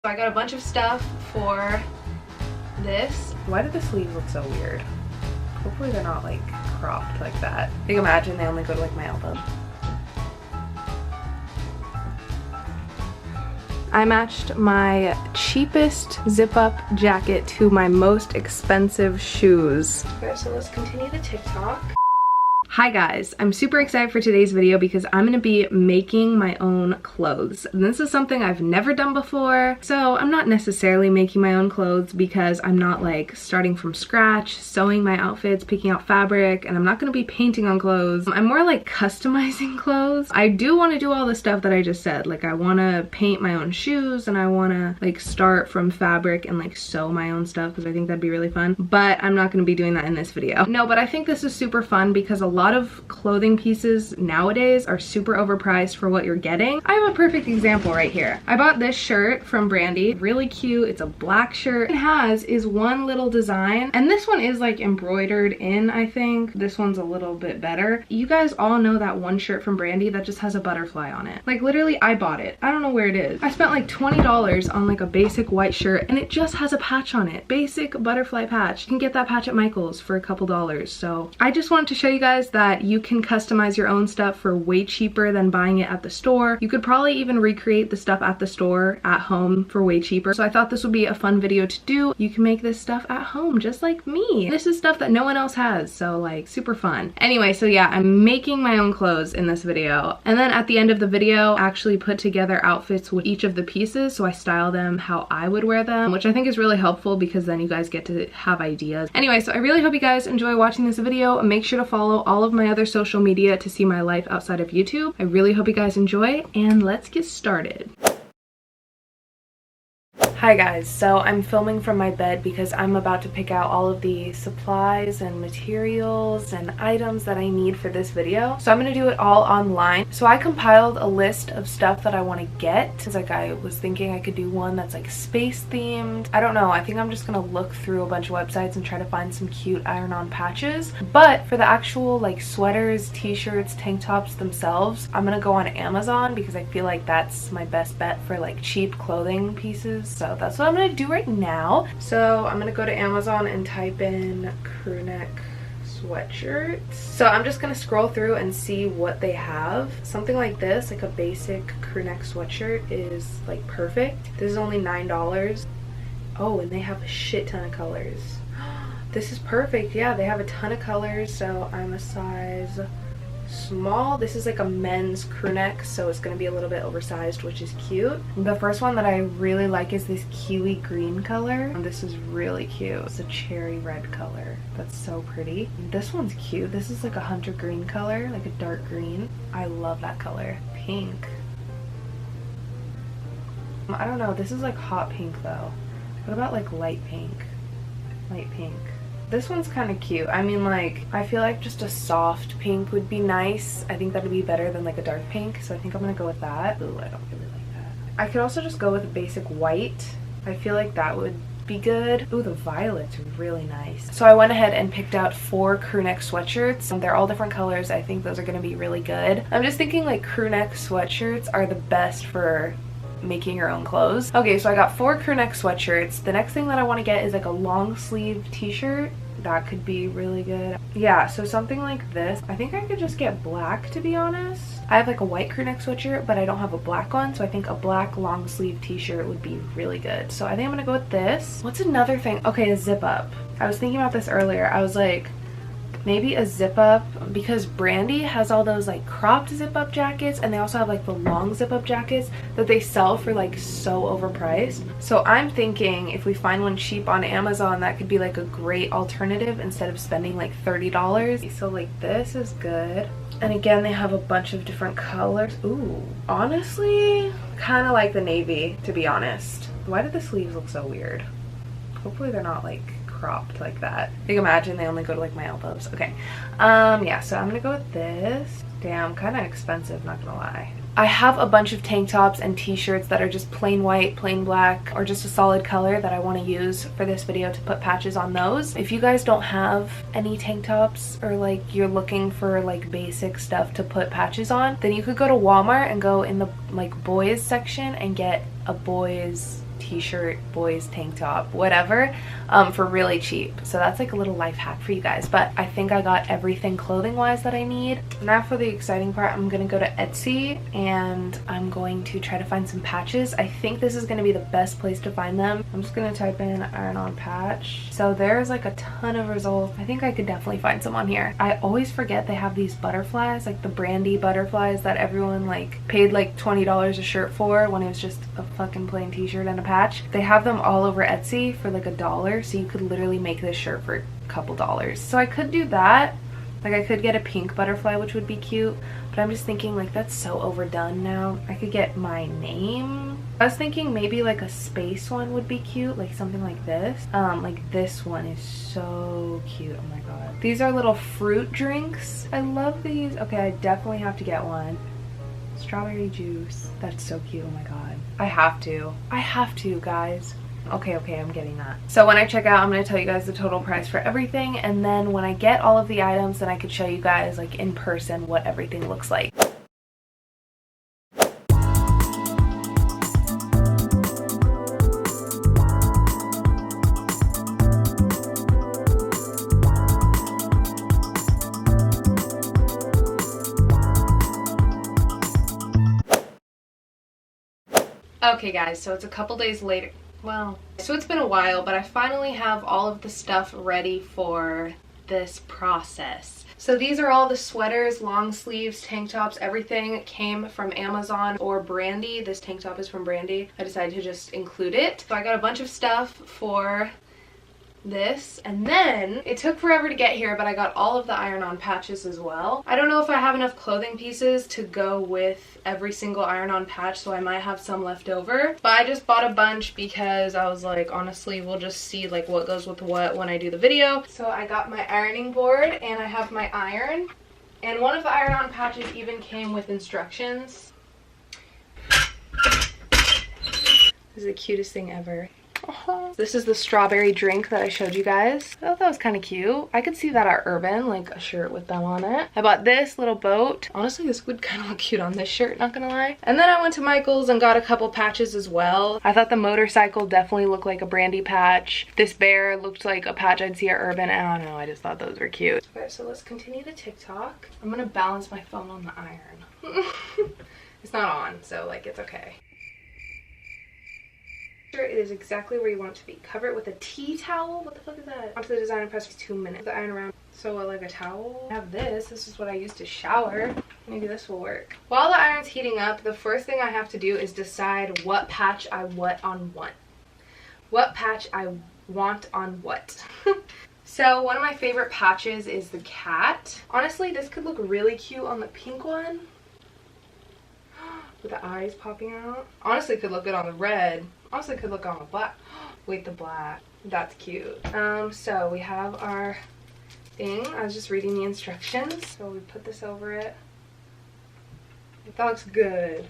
So I got a bunch of stuff for this. Why did the sleeves look so weird? Hopefully they're not like cropped like that. I think imagine they only go to like my elbow. I matched my cheapest zip-up jacket to my most expensive shoes. Okay, so let's continue the TikTok. Hi guys, I'm super excited for today's video because I'm gonna be making my own clothes. And this is something I've never done before, so I'm not necessarily making my own clothes because I'm not like starting from scratch, sewing my outfits, picking out fabric, and I'm not gonna be painting on clothes. I'm more like customizing clothes. I do want to do all the stuff that I just said, like I want to paint my own shoes and I want to like start from fabric and like sew my own stuff because I think that'd be really fun, but I'm not gonna be doing that in this video. No, but I think this is super fun because a lot of clothing pieces nowadays are super overpriced for what you're getting. I have a perfect example right here. I bought this shirt from Brandy, really cute. It's a black shirt. It has is one little design, and this one is like embroidered in, I think. This one's a little bit better. You guys all know that one shirt from Brandy that just has a butterfly on it. Like literally I bought it. I don't know where it is. I spent like $20 on like a basic white shirt and it just has a patch on it. Basic butterfly patch. You can get that patch at Michael's for a couple dollars. So I just wanted to show you guys that you can customize your own stuff for way cheaper than buying it at the store. You could probably even recreate the stuff at the store at home for way cheaper. So I thought this would be a fun video to do. You can make this stuff at home just like me. This is stuff that no one else has, so like super fun. Anyway, so yeah, I'm making my own clothes in this video. And then at the end of the video, I actually put together outfits with each of the pieces, so I style them how I would wear them, which I think is really helpful because then you guys get to have ideas. Anyway, so I really hope you guys enjoy watching this video. Make sure to follow all of my other social media to see my life outside of YouTube. I really hope you guys enjoy, and let's get started. Hi guys, so I'm filming from my bed because I'm about to pick out all of the supplies and materials and items that I need for this video. So I'm gonna do it all online. So I compiled a list of stuff that I want to get. It's like I was thinking I could do one that's like space themed. I don't know, I think I'm just gonna look through a bunch of websites and try to find some cute iron-on patches. But for the actual like sweaters, t-shirts, tank tops themselves, I'm gonna go on Amazon because I feel like that's my best bet for like cheap clothing pieces. So that's what I'm gonna do right now. So I'm gonna go to Amazon and type in crew neck sweatshirts. So I'm just gonna scroll through and see what they have. Something like this, like a basic crew neck sweatshirt, is like perfect. This is only $9. Oh, and they have a shit ton of colors. This is perfect. Yeah, they have a ton of colors. So I'm a size small. This is like a men's crew neck, so it's going to be a little bit oversized, which is cute. The first one that I really like is this kiwi green color, and this is really cute. It's a cherry red color. That's so pretty. This one's cute. This is like a hunter green color, like a dark green. I love that color. Pink. I don't know, this is like hot pink though. What about like light pink? Light pink. This one's kind of cute. I mean, like, I feel like just a soft pink would be nice. I think that would be better than like a dark pink, so I think I'm gonna go with that. Ooh, I don't really like that. I could also just go with a basic white. I feel like that would be good. Ooh, the violet's really nice. So I went ahead and picked out 4 crew neck sweatshirts. They're all different colors. I think those are gonna be really good. I'm just thinking like crew neck sweatshirts are the best for making your own clothes. Okay, so I got 4 crew neck sweatshirts. The next thing that I want to get is like a long sleeve t-shirt. That could be really good. Yeah, so something like this. I think I could just get black, to be honest. I have like a white crew neck sweatshirt, but I don't have a black one, so I think a black long sleeve t-shirt would be really good. So I think I'm gonna go with this. What's another thing? Okay, a zip up. I was thinking about this earlier. I was like, maybe a zip up, because Brandy has all those like cropped zip up jackets, and they also have like the long zip up jackets that they sell for like so overpriced. So I'm thinking if we find one cheap on Amazon, that could be like a great alternative instead of spending like $30. So like this is good. And again, they have a bunch of different colors. Ooh, honestly, kind of like the navy, to be honest. Why did the sleeves look so weird? Hopefully they're not like cropped like that. I think imagine they only go to like my elbows. Okay, yeah, so I'm gonna go with this. Damn, kind of expensive, not gonna lie. I have a bunch of tank tops and t-shirts that are just plain white, plain black, or just a solid color that I want to use for this video to put patches on those. If you guys don't have any tank tops, or like you're looking for like basic stuff to put patches on, then you could go to Walmart and go in the like boys section and get a boys t-shirt, boys tank top, whatever, for really cheap. So that's like a little life hack for you guys. But I think I got everything clothing wise that I need. Now for the exciting part, I'm gonna go to Etsy and I'm going to try to find some patches. I think this is gonna be the best place to find them. I'm just gonna type in iron-on patch. So there's like a ton of results. I think I could definitely find some on here. I always forget they have these butterflies, like the brandy butterflies that everyone like paid like $20 a shirt for when it was just a fucking plain t-shirt and a patch. They have them all over Etsy for like $1, so you could literally make this shirt for a couple dollars. So I could do that. Like I could get a pink butterfly, which would be cute, but I'm just thinking like that's so overdone now. I could get my name. I was thinking maybe like a space one would be cute, like something like this. Like this one is so cute. Oh my god. These are little fruit drinks. I love these. Okay, I definitely have to get one. Strawberry juice. That's so cute. Oh my god. I have to, guys. Okay, I'm getting that. So when I check out, I'm going to tell you guys the total price for everything, and then when I get all of the items, then I could show you guys like in person what everything looks like. Okay guys, so it's a couple days later. Well, so it's been a while, but I finally have all of the stuff ready for this process. So these are all the sweaters, long sleeves, tank tops, everything came from Amazon or Brandy. This tank top is from Brandy. I decided to just include it. So I got a bunch of stuff for this, and then it took forever to get here, but I got all of the iron-on patches as well. I don't know if I have enough clothing pieces to go with every single iron-on patch, so I might have some left over, but I just bought a bunch because I was like, honestly, we'll just see like what goes with what when I do the video. So I got my ironing board and I have my iron, and one of the iron-on patches even came with instructions. This is the cutest thing ever. This is the strawberry drink that I showed you guys. I thought that was kind of cute. I could see that at Urban, like a shirt with them on it. I bought this little boat. Honestly, this would kind of look cute on this shirt, not gonna lie. And then I went to Michael's and got a couple patches as well. I thought the motorcycle definitely looked like a Brandy patch. This bear looked like a patch I'd see at Urban. I don't know, I just thought those were cute. Okay, so let's continue the TikTok. I'm gonna balance my phone on the iron. It's not on, so like it's okay. It is exactly where you want it to be. Cover it with a tea towel. What the fuck is that? Onto the designer press for 2 minutes. The iron around. So like a towel. I have this. This is what I use to shower. Maybe this will work. While the iron's heating up, the first thing I have to do is decide what patch I want on what. What patch I want on what. So one of my favorite patches is the cat. Honestly, this could look really cute on the pink one. With the eyes popping out. Honestly, could look good on the red. Honestly, could look on the black. Wait, the black. That's cute. So we have our thing. I was just reading the instructions. So we put this over it. That looks good.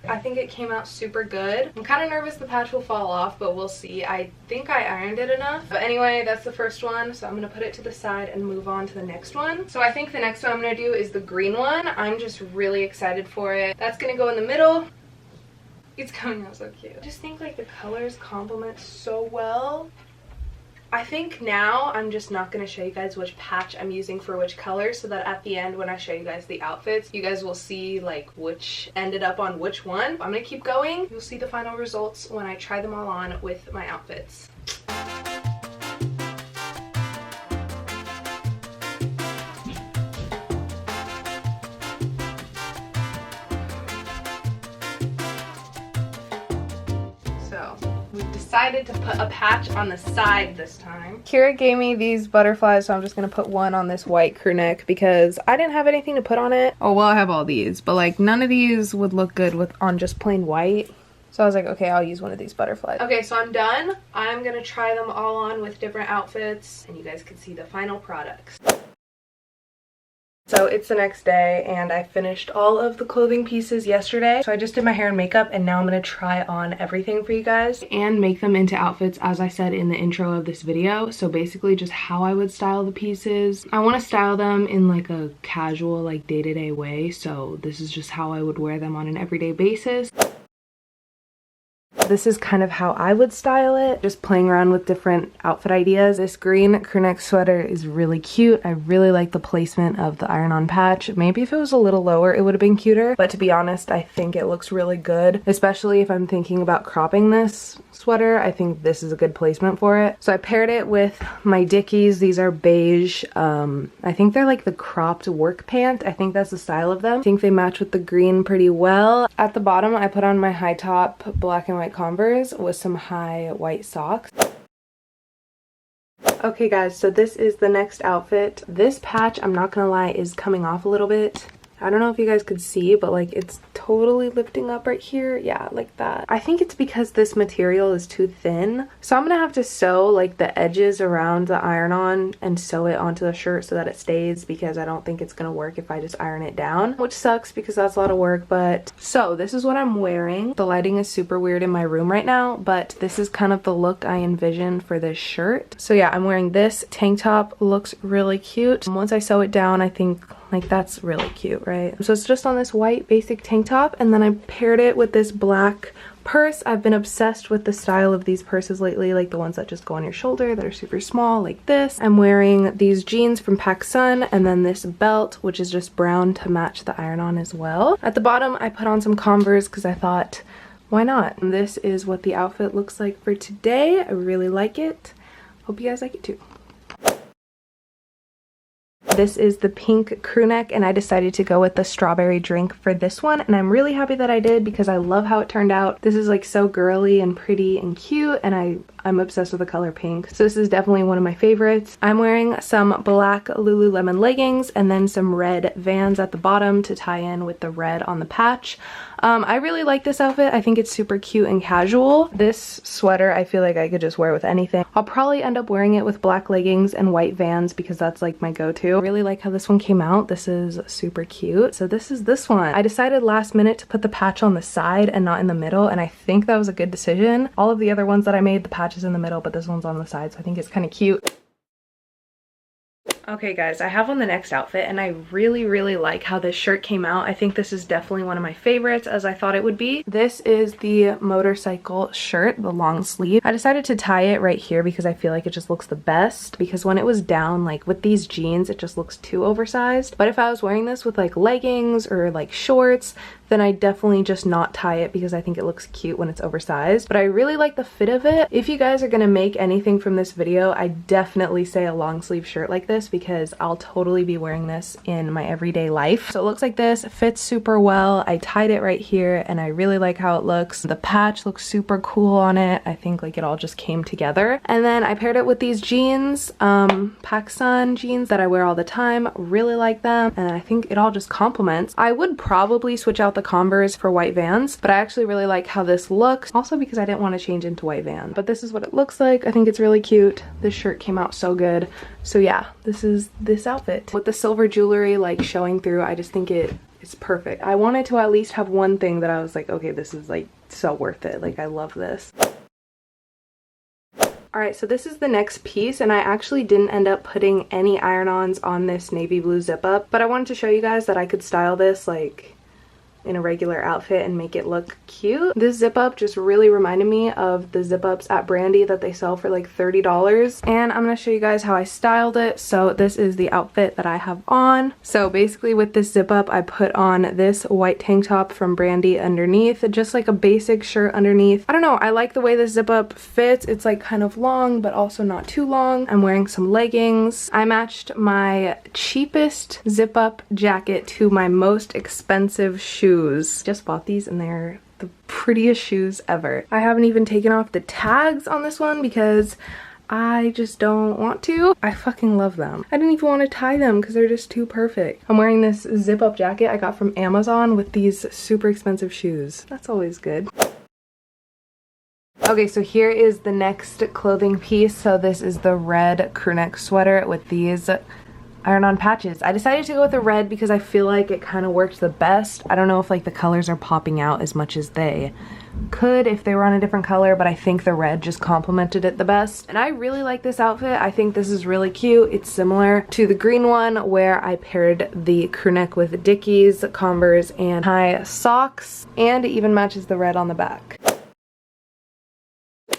I think it came out super good. I'm kind of nervous the patch will fall off, but we'll see. I think I ironed it enough. But anyway, that's the first one. So I'm going to put it to the side and move on to the next one. So I think the next one I'm going to do is the green one. I'm just really excited for it. That's going to go in the middle. It's coming out so cute. I just think like the colors complement so well. I think now I'm just not going to show you guys which patch I'm using for which color, so that at the end when I show you guys the outfits, you guys will see like which ended up on which one. I'm going to keep going. You'll see the final results when I try them all on with my outfits. Decided to put a patch on the side this time. Kira gave me these butterflies, so I'm just gonna put one on this white crew neck because I didn't have anything to put on it. Oh well, I have all these, but like none of these would look good with on just plain white. So I was like, okay, I'll use one of these butterflies. Okay, so I'm done. I'm gonna try them all on with different outfits and you guys can see the final products. So it's the next day and I finished all of the clothing pieces yesterday. So I just did my hair and makeup and now I'm going to try on everything for you guys and make them into outfits as I said in the intro of this video. So basically just how I would style the pieces. I want to style them in like a casual like day-to-day way. So this is just how I would wear them on an everyday basis. this is kind of how I would style it, just playing around with different outfit ideas. This green crew neck sweater is really cute. I really like the placement of the iron-on patch. Maybe if it was a little lower, it would have been cuter, but to be honest, I think it looks really good, especially if I'm thinking about cropping this sweater. I think this is a good placement for it. So I paired it with my Dickies. These are beige. I think they're like the cropped work pant. I think that's the style of them. I think they match with the green pretty well. At the bottom, I put on my high top black and white Converse with some high white socks. Okay guys, so this is the next outfit. This patch, I'm not gonna lie, is coming off a little bit. I don't know if you guys could see, but like it's totally lifting up right here. Yeah, like that. I think it's because this material is too thin. So I'm gonna have to sew like the edges around the iron-on and sew it onto the shirt so that it stays, because I don't think it's gonna work if I just iron it down, which sucks because that's a lot of work. But so this is what I'm wearing. The lighting is super weird in my room right now, but this is kind of the look I envisioned for this shirt. So yeah, I'm wearing this tank top. Looks really cute. Once I sew it down, I think like that's really cute, right? So it's just on this white basic tank top, and then I paired it with this black purse. I've been obsessed with the style of these purses lately, like the ones that just go on your shoulder that are super small like this. I'm wearing these jeans from PacSun, and then this belt, which is just brown to match the iron-on as well. At the bottom, I put on some Converse because I thought, why not? And this is what the outfit looks like for today. I really like it. Hope you guys like it too. This is the pink crew neck, and I decided to go with the strawberry drink for this one, and I'm really happy that I did because I love how it turned out. This is like so girly and pretty and cute, and I'm obsessed with the color pink. So this is definitely one of my favorites. I'm wearing some black Lululemon leggings and then some red Vans at the bottom to tie in with the red on the patch. I really like this outfit. I think it's super cute and casual. This sweater I feel like I could just wear with anything. I'll probably end up wearing it with black leggings and white Vans because that's like my go-to. I really like how this one came out. This is super cute. So this is this one. I decided last minute to put the patch on the side and not in the middle, and I think that was a good decision. All of the other ones that I made, the patch is in the middle, but this one's on the side, so I think it's kind of cute. Okay guys, I have on the next outfit, and I really like how this shirt came out. I think this is definitely one of my favorites, as I thought it would be. This is the motorcycle shirt, the long sleeve. I decided to tie it right here because I feel like it just looks the best, because when it was down, like with these jeans, it just looks too oversized. But if I was wearing this with like leggings or like shorts, then I definitely just not tie it because I think it looks cute when it's oversized. But I really like the fit of it. If you guys are gonna make anything from this video, I definitely say a long sleeve shirt like this, because I'll totally be wearing this in my everyday life. So it looks like this, it fits super well. I tied it right here and I really like how it looks. The patch looks super cool on it. I think like it all just came together. And then I paired it with these jeans, PacSun jeans that I wear all the time. Really like them, and I think it all just complements. I would probably switch out the Converse for white Vans, but I actually really like how this looks, also because I didn't want to change into white Van. But this is what it looks like. I think it's really cute. This shirt came out so good. So yeah, this is this outfit with the silver jewelry like showing through. I just think it's perfect. I wanted to at least have one thing that I was like, okay, this is like so worth it. Like I love this. Alright, so this is the next piece, and I actually didn't end up putting any iron-ons on this navy blue zip up, but I wanted to show you guys that I could style this like in a regular outfit and make it look cute. This zip up just really reminded me of the zip ups at Brandy that they sell for like $30, and I'm gonna show you guys how I styled it. So this is the outfit that I have on. So basically with this zip up, I put on this white tank top from Brandy underneath, just like a basic shirt underneath. I don't know, I like the way this zip up fits. It's like kind of long but also not too long. I'm wearing some leggings. I matched my cheapest zip up jacket to my most expensive shoes. Just bought these and they're the prettiest shoes ever. I haven't even taken off the tags on this one because I just don't want to. I fucking love them. I didn't even want to tie them because they're just too perfect. I'm wearing this zip up jacket I got from Amazon with these super expensive shoes. That's always good. Okay, so here is the next clothing piece. So this is the red crew neck sweater with these iron-on patches. I decided to go with the red because I feel like it kind of worked the best. I don't know if like the colors are popping out as much as they could if they were on a different color, but I think the red just complemented it the best. And I really like this outfit. I think this is really cute. It's similar to the green one where I paired the crew neck with Dickies, Converse, and high socks, and it even matches the red on the back.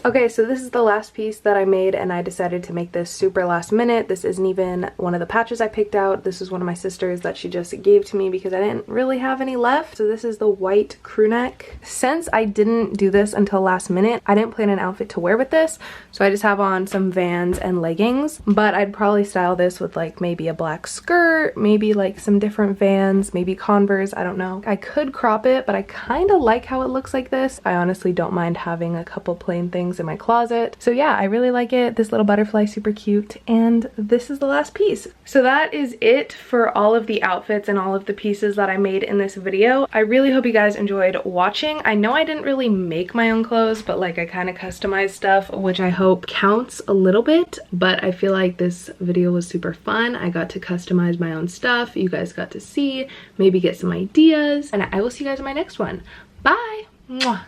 Okay, so this is the last piece that I made, and I decided to make this super last minute. This isn't even one of the patches I picked out. This is one of my sister's that she just gave to me because I didn't really have any left. So this is the white crew neck. Since I didn't do this until last minute, I didn't plan an outfit to wear with this. So I just have on some Vans and leggings, but I'd probably style this with like maybe a black skirt, maybe like some different Vans, maybe Converse, I don't know. I could crop it, but I kind of like how it looks like this. I honestly don't mind having a couple plain things in my closet. So yeah, I really like it. This little butterfly is super cute, and this is the last piece. So that is it for all of the outfits and all of the pieces that I made in this video. I really hope you guys enjoyed watching. I know I didn't really make my own clothes, but like I kind of customized stuff, which I hope counts a little bit, but I feel like this video was super fun. I got to customize my own stuff. You guys got to see, maybe get some ideas, and I will see you guys in my next one. Bye! Mwah.